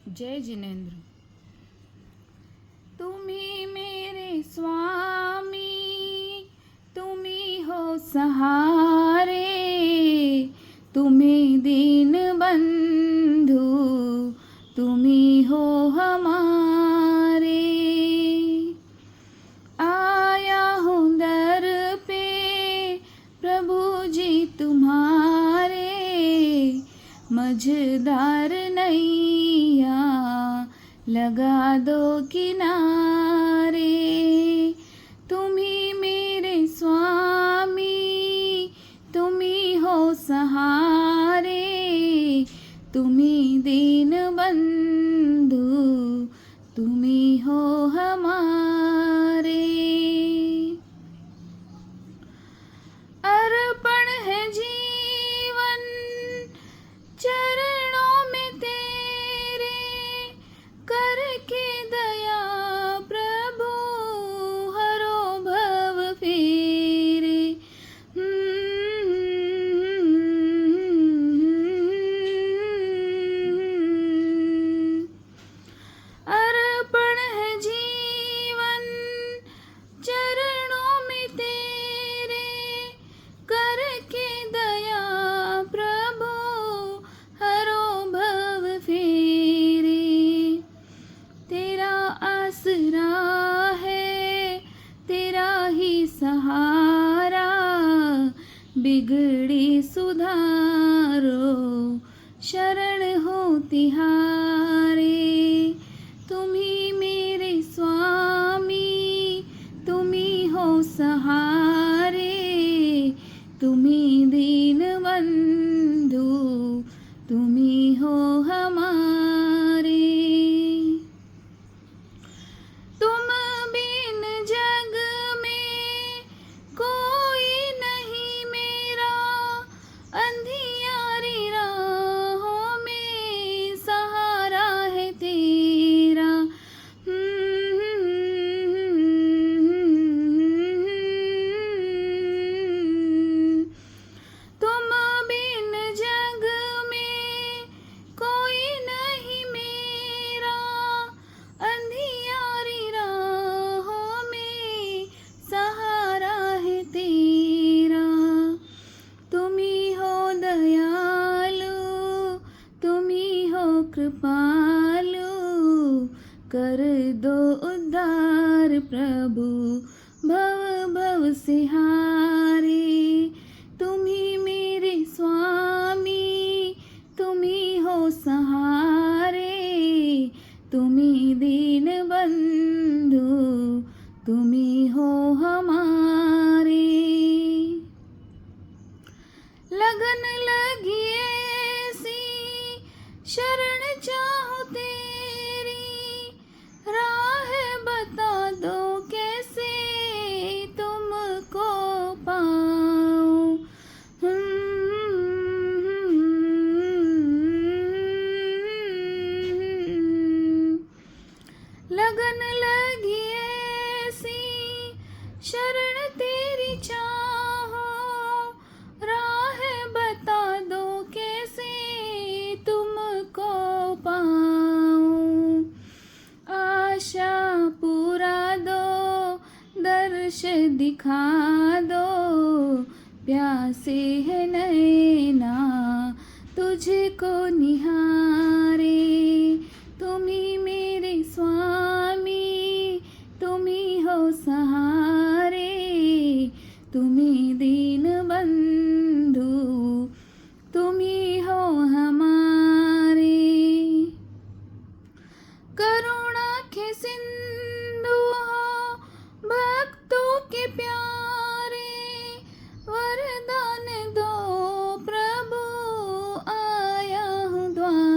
जय जिनेन्द्र। तुम्ही मेरे स्वामी, तुम्ही हो सहारे, तुम्ही दीन बंधु, तुम्ही हो हमारे। आया हूँ दर पे प्रभु जी तुम्हारे, मझधार नैया लगा दो किनारे। तुम्ही मेरे स्वामी, तुम्ही हो सहारे, तुम्ही दीन बंधु, तुम्ही हो हमारे। अर्पण है जीवन चरणों में तेरे, करके दया प्रभु हरो भव फेरे। अर्पण है जीवन चरणों में तेरे, करके दया प्रभु हरो भव फेरे। तेरा आसरा है, तेरा ही सहारा, बिगड़ी सुधारो शरण हो तिहारे। तुम्ही मेरे स्वामी, तुम्ही हो सहारे, तुम्ही दीन बंधु, तुम्ही हो हमारे। तुम बिन जग में कोई नहीं मेरा, अंधियारी राहों में सहारा है तेरा। तुम बिन जग में कोई नहीं मेरा, अंधियारी राहों में सहारा है तेरा। तुम्ही हो दयालु, तुम्ही हो कृपालु, कर दो उद्धार प्रभु भव भव से हारे। तुम्ही मेरे स्वामी, तुम्ही हो सहारे, तुम्ही दीन बंधु, तुम्ही हो हमारे। लगन लगी ऐसी शरण चाहूँ तेरी, राह बता दो कैसे तुमको पाऊँ। लगन लगी ऐसी शरण तेरी चाहो, राह बता दो कैसे तुमको पाऊँ। आशा पूरा दो, दर्श दिखा दो, प्यासे है नैना तुझको निहारे। तुम्ही मेरे स्वामी, तुम्ही हो सहारे, तुम्ही दीन बंधु, तुम्ही हो हमारे। करुणा के सिंधु हो भक्तों के प्यारे, वरदान दो प्रभु आया हूँ द्वारे।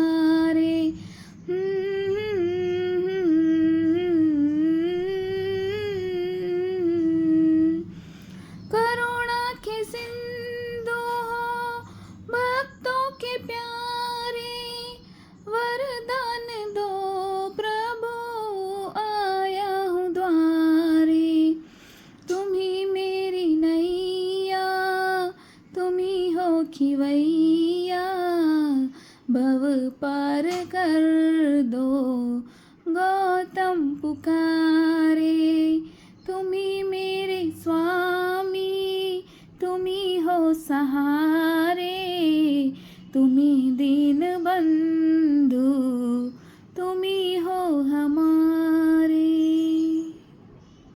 पार कर दो। गौतम पुकारे, तुम्ही मेरे स्वामी, तुम्ही हो सहारे, तुम्ही दीन बंधू